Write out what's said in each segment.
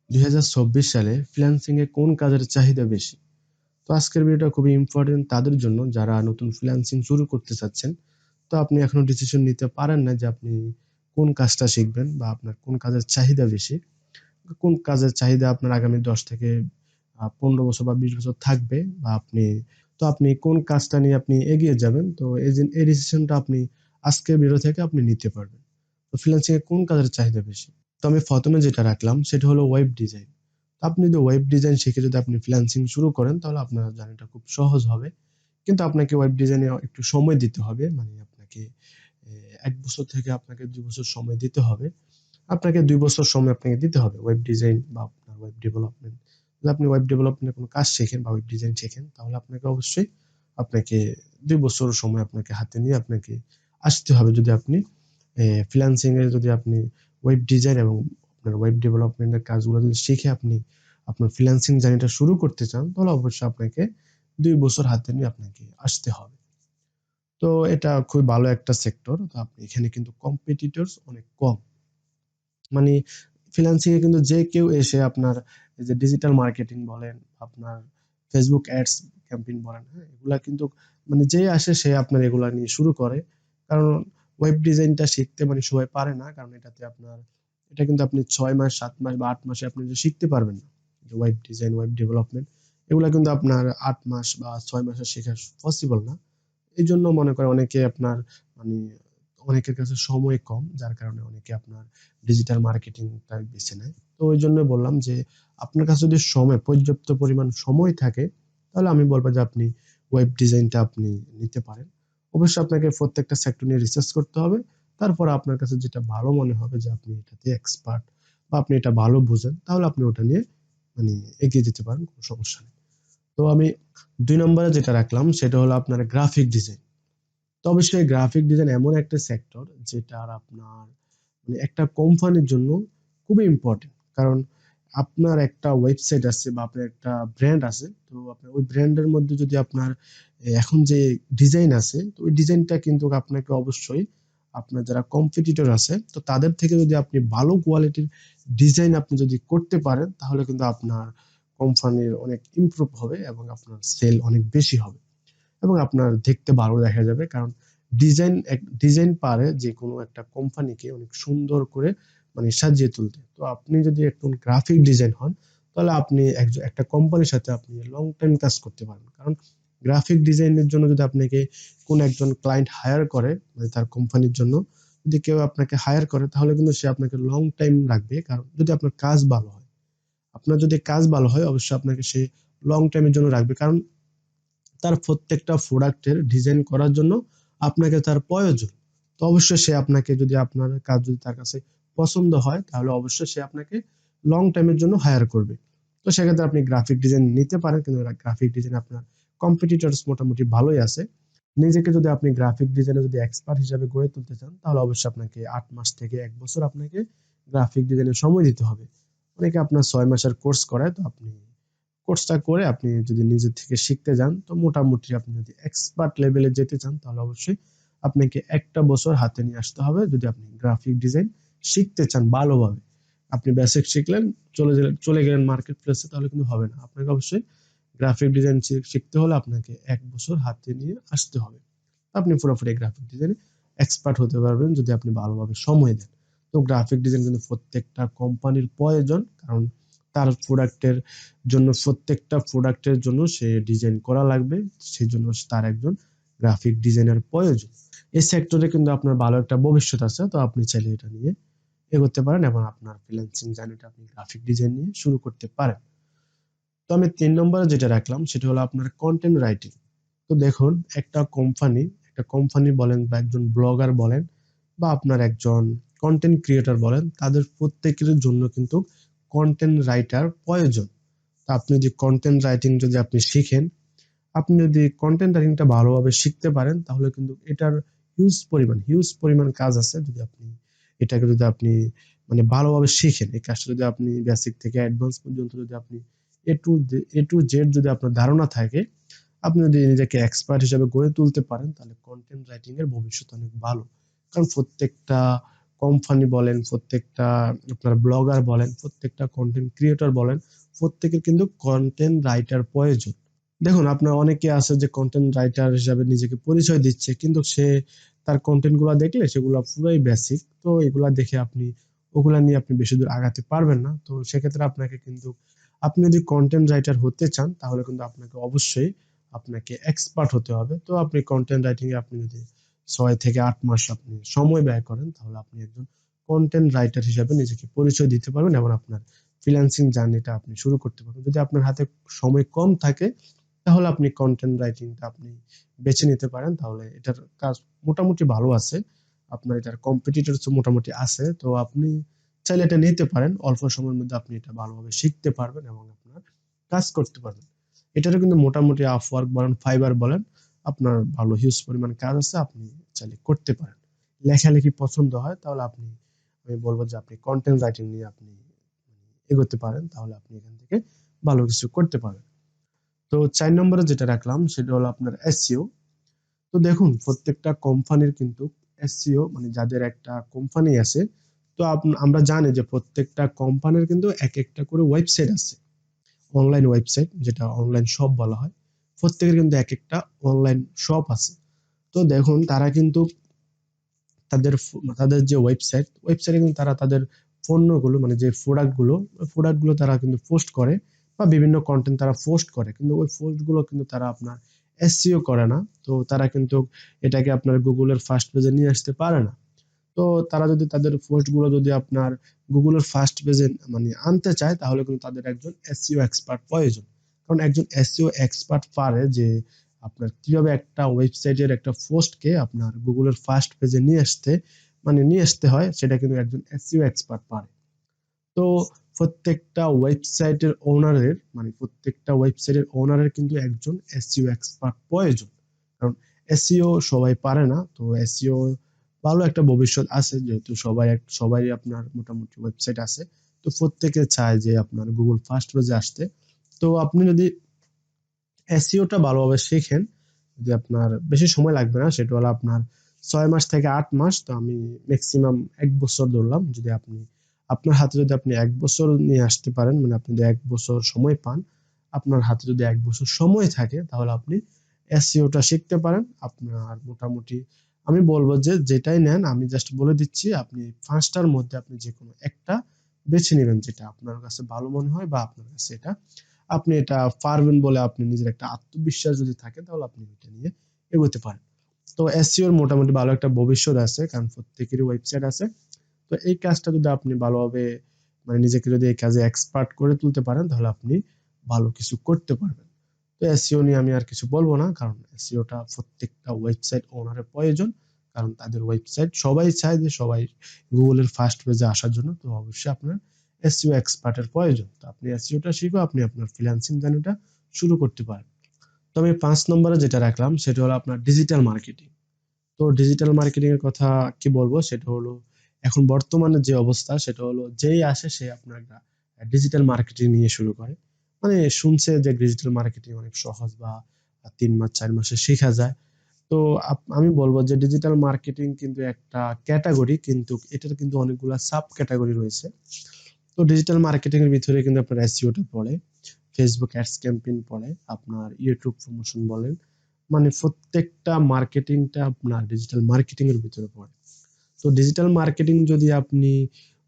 2024 সালে ফ্রিল্যান্সিং এ কোন কাজের চাহিদা বেশি? তো আজকের ভিডিওটা খুবই ইম্পর্টেন্ট তাদের জন্য যারা নতুন ফ্রিল্যান্সিং শুরু করতে চাচ্ছেন। তো আপনি এখনো ডিসিশন নিতে পারেন না যে আপনি কোন কাজটা শিখবেন বা আপনার কোন কাজের চাহিদা বেশি। কোন কাজের চাহিদা আপনার আগামী 10 থেকে 15 বছর বা 20 বছর থাকবে বা আপনি কোন কাজটা নিয়ে আপনি এগিয়ে যাবেন। তো এই ডিসিশনটা আপনি আজকের ভিডিও থেকে আপনি নিতে পারবেন। তো ফ্রিল্যান্সিং এ কোন কাজের চাহিদা বেশি? তো আমি ১ম এ যেটা রাখলাম সেটা হলো ওয়েব ডিজাইন। আপনি যদি ওয়েব ডিজাইন শিখে যদি আপনি ফ্রিল্যান্সিং শুরু করেন তাহলে আপনার জার্নিটা খুব সহজ হবে। কিন্তু আপনাকে ওয়েব ডিজাইনে একটু সময় দিতে হবে। মানে আপনাকে ১ বছর থেকে আপনাকে ২ বছর সময় দিতে হবে। আপনাকে ২ বছর সময় আপনাকে দিতে হবে ওয়েব ডিজাইন বা আপনার ওয়েব ডেভেলপমেন্ট। যদি আপনি ওয়েব ডেভেলপমেন্টের কোনো কাজ শেখেন বা ওয়েব ডিজাইন শেখেন তাহলে আপনাকে ২ বছর সময় আপনাকে হাতে নিয়ে আপনাকে আসতে হবে। যদি আপনি ফ্রিল্যান্সিং এ যদি আপনি ওয়েব ডিজাইন এবং আপনার ওয়েব ডেভেলপমেন্ট এর কাজগুলো যদি শিখে আপনি আপনার ফ্রিল্যান্সিং জার্নিটা শুরু করতে চান তাহলে অবশ্যই আপনাকে ২ বছর হাতে নিয়ে আপনাকে আসতে হবে। তো এটা খুবই ভালো একটা সেক্টর। তো আপনি এখানে কিন্তু কম্পিটিটরস অনেক কম। মানে ফ্রিল্যান্সিং এ কিন্তু যে কেউ এসে আপনার এই যে ডিজিটাল মার্কেটিং বলেন, আপনার Facebook অ্যাডস ক্যাম্পেইন বলেন, হ্যাঁ? এগুলা কিন্তু মানে যে আসে সে আপনার এগুলা নিয়ে শুরু করে। কারণ ওয়েব ডিজাইনটা শিখতে মানে সবাই পারে না। কারণ এটা কিন্তু আপনি ৬ মাস, ৭ মাস বা ৮ মাসে আপনি যে শিখতে পারবেন না। যে ওয়েব ডিজাইন, ওয়েব ডেভেলপমেন্ট এগুলা কিন্তু আপনার ৮ মাস বা ৬ মাসে শেখা পসিবল না। এইজন্য মনে করেন অনেকে আপনার মানে অনেকের কাছে সময় কম, যার কারণে অনেকে আপনার ডিজিটাল মার্কেটিংটা বেছে নেয়। তো ওইজন্যই বললাম যে আপনার কাছে যদি পর্যাপ্ত পরিমাণ সময় থাকে, তাহলে আমি বলব যে আপনি ওয়েব ডিজাইনটা আপনি নিতে পারেন। অবশ্যই আপনাকে প্রত্যেকটা সেক্টর নিয়ে রিসার্চ করতে হবে। তারপর আপনার কাছে যেটা ভালো মনে হবে যে আপনি এটাতে এক্সপার্ট বা আপনি এটা ভালো বুঝেন, তাহলে আপনি ওটা নিয়ে মানে এগিয়ে যেতে পারেন, কোনো সমস্যা নেই। তো আমি ২ নম্বরে যেটা রাখলাম সেটা হলো আপনার গ্রাফিক ডিজাইন। তো অবশ্যই গ্রাফিক ডিজাইন এমন একটা সেক্টর যেটার আপনার মানে একটা কোম্পানির জন্য খুবই ইম্পর্টেন্ট। কারণ আপনার একটা ওয়েবসাইট আছে বা আপনার একটা ব্র্যান্ড আছে। তো আপনার ওই ব্র্যান্ডের মধ্যে যদি আপনার এখন যে ডিজাইন আছে, তো ওই ডিজাইনটা কিন্তু আপনাকে অবশ্যই আপনার যারা কম্পিটিটর আছে, তো তাদের থেকে যদি আপনি ভালো কোয়ালিটির ডিজাইন আপনি যদি করতে পারেন, তাহলে কিন্তু আপনার কোম্পানির অনেক ইমপ্রুভ হবে এবং আপনার সেল অনেক বেশি হবে। এবং আপনার দেখতে ভালো দেখা যাবে। কারণ ডিজাইন পারে যেকোনো একটা কোম্পানিকে অনেক সুন্দর করে মানে সাজিয়ে তুলতে। তো আপনি যদি একজন গ্রাফিক ডিজাইন হন, তাহলে আপনি একটা কোম্পানির সাথে আপনি লং টাইম কাজ করতে পারবেন। কারণ গ্রাফিক ডিজাইনের জন্য যদি আপনাকে কোন একজন ক্লায়েন্ট হায়ার করে, মানে তার কোম্পানির জন্য যদি কেউ আপনাকে হায়ার করে, তাহলে কিন্তু সে আপনাকে লং টাইম রাখবে। কারণ যদি আপনার কাজ ভালো হয়, অবশ্যই আপনাকে সে লং টাইমের জন্য রাখবে। কারণ তার প্রত্যেকটা প্রোডাক্টের ডিজাইন করার জন্য আপনাকে তার প্রয়োজন। তো অবশ্যই সে আপনাকে যদি আপনার কাজ যদি তার কাছে পছন্দ হয়, তাহলে অবশ্যই সে আপনাকে লং টাইমের জন্য হায়ার করবে। তো সেক্ষেত্রে আপনি গ্রাফিক ডিজাইন নিতে পারেন, কিন্তু গ্রাফিক ডিজাইন আপনার কম্পিটিটরস মোটামুটি ভালোই আছে। নিজেকে যদি আপনি গ্রাফিক ডিজাইনে যদি এক্সপার্ট হিসেবে গড়ে তুলতে চান, তাহলে অবশ্যই আপনাকে ৮ মাস থেকে ১ বছর আপনাকে গ্রাফিক ডিজাইনে সময় দিতে হবে। অনেকে আপনার ৬ মাসের কোর্স করায়, তো আপনি কোর্সটা করে আপনি যদি নিজে থেকে শিখতে যান, তো মোটামুটি আপনি যদি এক্সপার্ট লেভেলে যেতে চান, তাহলে অবশ্যই আপনাকে ১টা বছর হাতে নিয়ে আসতে হবে যদি আপনি গ্রাফিক ডিজাইন শিখতে চান ভালোভাবে। আপনি বেসিক শিখলেন, চলে গেলেন মার্কেট প্লেসে, তাহলে কিন্তু হবে না। আপনাকে অবশ্যই গ্রাফিক ডিজাইন শিখতে হলে আপনাকে ১ বছর হাতে নিয়ে আসতে হবে। আপনি পুরোপুরি গ্রাফিক ডিজাইনে এক্সপার্ট হতে পারবেন যদি আপনি ভালোভাবে সময় দেন। তো গ্রাফিক ডিজাইন কিন্তু প্রত্যেকটা কোম্পানির প্রয়োজন। কারণ তার প্রত্যেকটা প্রোডাক্টের জন্য সে ডিজাইন করা লাগবে। সেজন্য তার একজন গ্রাফিক ডিজাইনার প্রয়োজন। এই সেক্টরে কিন্তু আপনার ভালো একটা ভবিষ্যৎ আছে। তো আপনি চাইলে এটা নিয়ে এগোতে পারেন এবং আপনার ফ্রিল্যান্সিং জার্নিটা আপনি গ্রাফিক ডিজাইন নিয়ে শুরু করতে পারেন। তো আমি ৩ নম্বরে যেটা রাখলাম সেটা হলো আপনার কনটেন্ট রাইটিং। তো দেখুন, একটা কোম্পানি বলেন বা একজন ব্লগার বলেন বা আপনার একজন কনটেন্ট ক্রিয়েটর বলেন, তাদের প্রত্যেকের জন্য কিন্তু কনটেন্ট রাইটার প্রয়োজন। তো আপনি যদি কনটেন্ট রাইটিং যদি আপনি শিখেন, আপনি যদি কনটেন্ট রাইটিংটা ভালোভাবে শিখতে পারেন, তাহলে কিন্তু এটার হিউজ পরিমাণ কাজ আছে। যদি আপনি মানে ভালোভাবে শিখেন, এই কাজটা যদি আপনি বেসিক থেকে অ্যাডভান্স পর্যন্ত যদি আপনি এ টু জেড যদি আপনার ধারণা থাকে, আপনি যদি নিজেকে এক্সপার্ট হিসেবে গড়ে তুলতে পারেন, তাহলে কনটেন্ট রাইটিং এর ভবিষ্যৎ অনেক ভালো। কারণ প্রত্যেকটা কোম্পানি বলেন, প্রত্যেকটা আপনার ব্লগার বলেন, প্রত্যেকটা কন্টেন্ট ক্রিয়েটর বলেন, প্রত্যেকের কিন্তু কন্টেন্ট রাইটার প্রয়োজন। দেখুন, আপনার অনেকে আছে যে কন্টেন্ট রাইটার হিসাবে নিজেকে পরিচয় দিচ্ছে, কিন্তু সে তার কন্টেন্ট গুলা দেখলে সেগুলা পুরাই বেসিক। তো এগুলা দেখে আপনি ওগুলা নিয়ে আপনি বেশি দূর আগাতে পারবেন না। তো সেক্ষেত্রে আপনাকে কিন্তু, আপনি যদি কন্টেন্ট রাইটার হতে চান তাহলে কিন্তু আপনাকে অবশ্যই আপনাকে এক্সপার্ট হতে হবে। তো আপনি কন্টেন্ট রাইটিং এ আপনি যদি 6 থেকে 8 মাস আপনি সময় ব্যয় করেন, তাহলে আপনি একজন কন্টেন্ট রাইটার হিসাবে নিজেকে পরিচয় দিতে পারবেন এবং আপনার ফ্রিল্যান্সিং জার্নিটা আপনি শুরু করতে পারবেন। যদি আপনার হাতে সময় কম থাকে, তাহলে আপনি কন্টেন্ট রাইটিংটা আপনি বেছে নিতে পারেন। তাহলে এটার কাজ মোটামুটি ভালো আছে, আপনার এটার কম্পিটিটরস মোটামুটি আছে। তো আপনি চাইলে এটা নিতে পারেন। অল্প সময়ের মধ্যে আপনি এটা ভালোভাবে শিখতে পারবেন এবং আপনার কাজ করতে পারবেন। এটারও কিন্তু মোটামুটি আপওয়ার্ক বলেন, ফাইবার বলেন, আপনার ভালো হিউজ পরিমাণ কাজ আছে, আপনি চাইলে করতে পারেন। লেখালেখি পছন্দ হয় তাহলে আপনি, আমি বলবো যে আপনি কন্টেন্ট রাইটিং নিয়ে আপনি এগোতে পারেন, তাহলে আপনি এখান থেকে ভালো কিছু করতে পারেন। তো 4 নম্বরে যেটা রাখলাম সেটা হলো আপনার এসইও। তো দেখুন, প্রত্যেকটা কোম্পানির কিন্তু এসইও, মানে যাদের একটা কোম্পানি আছে, তো আমরা জানি যে প্রত্যেকটা কোম্পানির কিন্তু এক একটা করে ওয়েবসাইট আছে, অনলাইন ওয়েবসাইট, যেটা অনলাইন শপ বলা হয়। প্রত্যেকের কিন্তু এক একটা অনলাইন শপ আছে। তো দেখুন, তারা কিন্তু তাদের যে ওয়েবসাইটে কিন্তু তারা তাদের পণ্যগুলো, মানে যে প্রোডাক্টগুলো তারা কিন্তু পোস্ট করে, বা বিভিন্ন কন্টেন্ট তারা পোস্ট করে, কিন্তু ওই পোস্ট গুলো কিন্তু তারা আপনার এসইও করে না। তো তারা কিন্তু এটাকে আপনার গুগলের ফার্স্ট পেজে নিয়ে আসতে পারে না। তো তারা যদি তাদের পোস্ট গুলো যদি আপনার গুগলের ফার্স্ট পেজে মানে আনতে চায়, তাহলে কিন্তু তাদের একজন এসইও এক্সপার্ট প্রয়োজন। কারণ একজন এসইও এক্সপার্ট পারে যে আপনার কিভাবে একটা ওয়েবসাইটের একটা পোস্টকে আপনার গুগলের ফার্স্ট পেজে নিয়ে আসতে হয়, সেটা কিন্তু একজন এসইও এক্সপার্ট পারে। তো প্রত্যেকটা ওয়েবসাইটের ওনারের কিন্তু একজন এসইও এক্সপার্ট প্রয়োজন। কারণ এসইও সবাই পারে না। তো এসইও ভালো একটা ভবিষ্যৎ আছে, যেহেতু সবাই আপনার মোটামুটি ওয়েবসাইট আছে। তো প্রত্যেকে চায় যে আপনার গুগল ফার্স্ট পেজে আসতে। তো আপনি যদি এসইওটা ভালোভাবে শেখেন, যদি আপনার বেশি সময় লাগবে না, সেটা হলো আপনার 6 মাস থেকে 8 মাস। তো আমি ম্যাক্সিমাম 1 বছর ধরলাম। যদি আপনার হাতে যদি আপনি 1 বছর নিয়ে আসতে পারেন, মানে আপনি যদি 1 বছর সময় পান, আপনার হাতে যদি 1 বছর সময় থাকে, তাহলে আপনি এসইওটা শিখতে পারেন। আপনার মোটামুটি আমি বলবো যে যেটাই নেন, আমি জাস্ট বলে দিচ্ছি, আপনি 5টার মধ্যে আপনি যে কোনো একটা বেছে নেবেন, যেটা আপনার কাছে ভালো মনে হয় বা আপনার কাছে আপনি এটা পারবেন বলে আপনি নিজের একটা আত্মবিশ্বাস যদি থাকে, তাহলে আপনি এটা নিয়ে এগোতে পারেন। তো এসইও এর মোটামুটি ভালো একটা ভবিষ্যৎ আছে, কারণ প্রত্যেকেরই ওয়েবসাইট আছে। তো এই কাজটা যদি আপনি ভালোভাবে, মানে নিজেকে যদি এই কাজে এক্সপার্ট করে তুলতে পারেন, তাহলে আপনি ভালো কিছু করতে পারবেন। তো এসইও নিয়ে আমি আর কিছু বলবো না, কারণ এসইওটা প্রত্যেকটা ওয়েবসাইট ওনারের প্রয়োজন। কারণ তাদের ওয়েবসাইট সবাই চায় যে সবাই গুগলের ফার্স্ট পেজে আসার জন্য। তো অবশ্যই আপনার এসইও এক্সপার্টের প্রয়োজন। তো আপনি এসইওটা শিখে আপনি আপনার ফ্রিল্যান্সিং জার্নিটা শুরু করতে পারেন। তো আমি 5 নম্বরে যেটা রাখলাম সেটা হলো আপনার ডিজিটাল মার্কেটিং। তো ডিজিটাল মার্কেটিং এর কথা কি বলবো, সেটা হলো এখন বর্তমানে যে অবস্থা, সেটা হলো যেই আসে সে আপনার ডিজিটাল মার্কেটিং নিয়ে শুরু করে। মানে শুনছে যে ডিজিটাল মার্কেটিং অনেক সহজ, বা 3 মাস 4 মাসে শেখা যায়। তো আমি বলবো যে ডিজিটাল মার্কেটিং কিন্তু একটা ক্যাটাগরি, কিন্তু এটার কিন্তু অনেকগুলা সাব ক্যাটাগরি রয়েছে। তো ডিজিটাল মার্কেটিং এর ভিতরে কিন্তু আপনার এসইওটা পড়ে, ফেসবুক অ্যাডস ক্যাম্পেইন পড়ে, আপনার ইউটিউব প্রমোশন বলেন, মানে প্রত্যেকটা মার্কেটিংটা আপনার ডিজিটাল মার্কেটিং এর ভিতরে পড়ে। তো ডিজিটাল মার্কেটিং যদি আপনি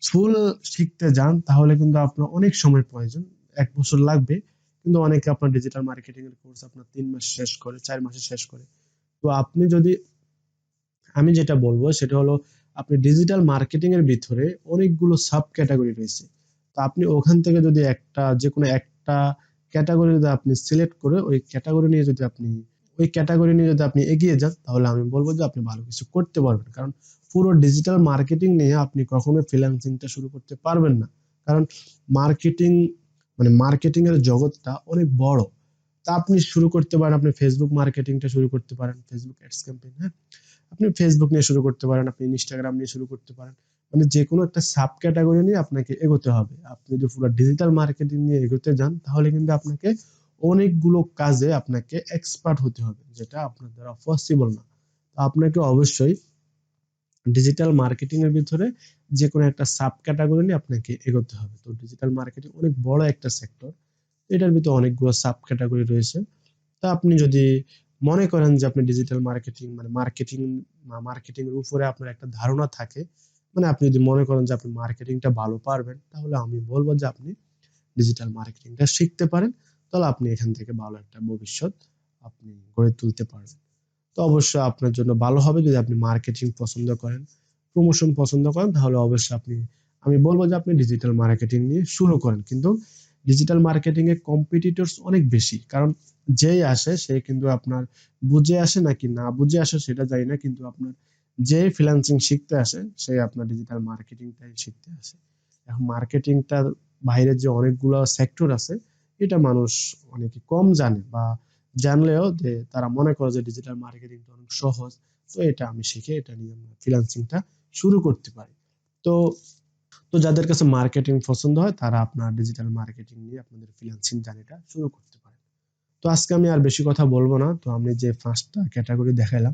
ফুল শিখতে যান, তাহলে কিন্তু আপনার অনেক সময় প্রয়োজন, 1 বছর লাগবে। কিন্তু অনেকে আপনার ডিজিটাল মার্কেটিং এর কোর্স আপনার 3 মাস শেষ করে, 4 মাসে শেষ করে। তো আপনি যদি, আমি যেটা বলবো সেটা হলো, আপনি ডিজিটাল মার্কেটিং এর ভিতরে অনেকগুলো সাব ক্যাটাগরি রয়েছে। তো আপনি ওখান থেকে যদি যে কোনো একটা ক্যাটাগরি যদি আপনি সিলেক্ট করে ওই ক্যাটাগরি নিয়ে যদি আপনি এগিয়ে যান, তাহলে আমি বলবো যে আপনি ভালো কিছু করতে পারবেন। কারণ পুরো ডিজিটাল মার্কেটিং নিয়ে আপনি কখনো ফ্রিল্যান্সিংটা শুরু করতে পারবেন না। কারণ মার্কেটিং, মানে মার্কেটিং এর জগৎটা অনেক বড়। তা আপনি শুরু করতে পারেন, আপনি ফেসবুক মার্কেটিংটা শুরু করতে পারেন, ফেসবুক অ্যাডস ক্যাম্পেইন, হ্যাঁ, আপনি ফেসবুক নিয়ে শুরু করতে পারেন, আপনি ইনস্টাগ্রাম নিয়ে শুরু করতে পারেন। মানে যে কোনো একটা সাব ক্যাটাগরি নিয়ে আপনাকে এগোতে হবে। আপনি যদি পুরো ডিজিটাল মার্কেটিং নিয়ে এগোতে যান, তাহলে কিন্তু আপনাকে অনেকগুলো কাজে আপনাকে এক্সপার্ট হতে হবে, যেটা আপনার দ্বারা পসিবল না। তো আপনাকে অবশ্যই ডিজিটাল মার্কেটিং এর ভিতরে যে কোনো একটা সাব ক্যাটাগরি নিয়ে আপনাকে এগোতে হবে। তো ডিজিটাল মার্কেটিং অনেক বড় একটা সেক্টর, এটার ভিতরে অনেকগুলো সাব ক্যাটাগরি রয়েছে। তা আপনি যদি মনে করেন যে আপনি ডিজিটাল মার্কেটিং মানে মার্কেটিং এর উপরে আপনার একটা ধারণা থাকে, মানে আপনি যদি মনে করেন যে আপনি মার্কেটিংটা ভালো পারবেন, তাহলে আমি বলবো যে আপনি ডিজিটাল মার্কেটিংটা শিখতে পারেন। তাহলে আপনি এখান থেকে ভালো একটা ভবিষ্যৎ আপনি গড়ে তুলতে পারবেন। তো অবশ্যই আপনার জন্য ভালো হবে যদি আপনি মার্কেটিং পছন্দ করেন, প্রমোশন পছন্দ করেন, তাহলে অবশ্যই আমি বলবো যে আপনি ডিজিটাল মার্কেটিং নিয়ে শুরু করেন। কিন্তু ডিজিটাল মার্কেটিং এর কম্পিটিটরস অনেক বেশি, কারণ যেই আসে সে কিন্তু আপনার বুঝে আসে নাকি না বুঝে আসে সেটা জানি না, কিন্তু আপনার যে ফ্রিল্যান্সিং শিখতে আসে সে আপনার ডিজিটাল মার্কেটিংটাই শিখতে আসে। এখন মার্কেটিংটার বাইরে যে অনেকগুলো সেক্টর আছে, এটা মানুষ অনেকে কম জানে, বা জানলেও যে তারা মনে করে যে ডিজিটাল মার্কেটিংটা অনেক সহজ, তো এটা আমি শিখে এটা নিয়ে আমরা ফ্রিল্যান্সিংটা শুরু করতে পারি। তো তো যাদের কাছে মার্কেটিং পছন্দ হয় তারা আপনার ডিজিটাল মার্কেটিং নিয়ে আপনাদের ফ্রিল্যান্সিং জার্নিটা শুরু করতে পারে। তো আজকে আমি আর বেশি কথা বলবো না। তো আমি যে 5টা ক্যাটাগরি দেখাইলাম,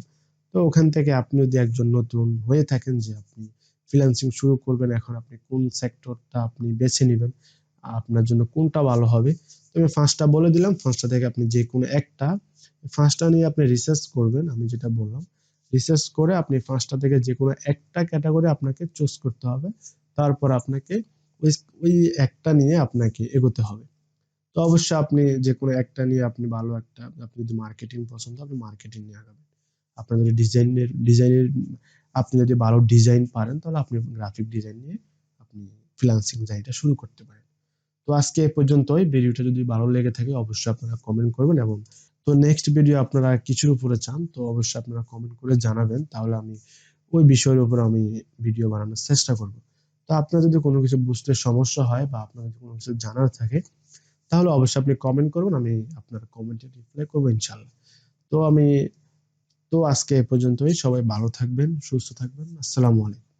তো ওখান থেকে আপনি যদি একজন নতুন হয়ে থাকেন যে আপনি ফ্রিল্যান্সিং শুরু করবেন, এখন আপনি কোন সেক্টরটা আপনি বেছে নিবেন, আপনার জন্য কোনটা ভালো হবে, তো আমি 5টা বলে দিলাম। 5টা থেকে আপনি যে কোনো একটা, 5টা নিয়ে আপনি রিসার্চ করবেন, আমি যেটা বললাম। রিসার্চ করে আপনি 5টা থেকে যে কোনো একটা ক্যাটাগরি আপনাকে চুজ করতে হবে। তারপর আপনাকে ওই ওই একটা নিয়ে আপনাকে এগোতে হবে। তো অবশ্যই আপনি যেকোনো একটা নিয়ে আপনি ভালো একটা, আপনি যদি মার্কেটিং পছন্দ আপনি মার্কেটিং নিয়ে আগাবেন। আপনার যদি ডিজাইনের আপনি যদি ভালো ডিজাইন পারেন, তাহলে আপনি গ্রাফিক ডিজাইন নিয়ে আপনি ফ্রিল্যান্সিং জার্নিটা শুরু করতে পারেন। তো আজকে এ পর্যন্তই। ভিডিওটা যদি ভালো লেগে থাকে অবশ্যই আপনারা কমেন্ট করবেন, এবং তো নেক্সট ভিডিও আপনারা কিছুর উপরে চান তো অবশ্যই আপনারা কমেন্ট করে জানাবেন, তাহলে আমি ওই বিষয়ের উপর আমি ভিডিও বানানোর চেষ্টা করব। তো আপনার যদি কোনো কিছু বুঝতে সমস্যা হয় বা আপনার যদি কোনো কিছু জানার থাকে, তাহলে অবশ্যই আপনি কমেন্ট করবেন, আমি আপনার কমেন্টে রিপ্লাই করবো ইনশাল্লাহ। তো আমি তো আজকে এ পর্যন্তই। সবাই ভালো থাকবেন, সুস্থ থাকবেন। আসসালামু আলাইকুম।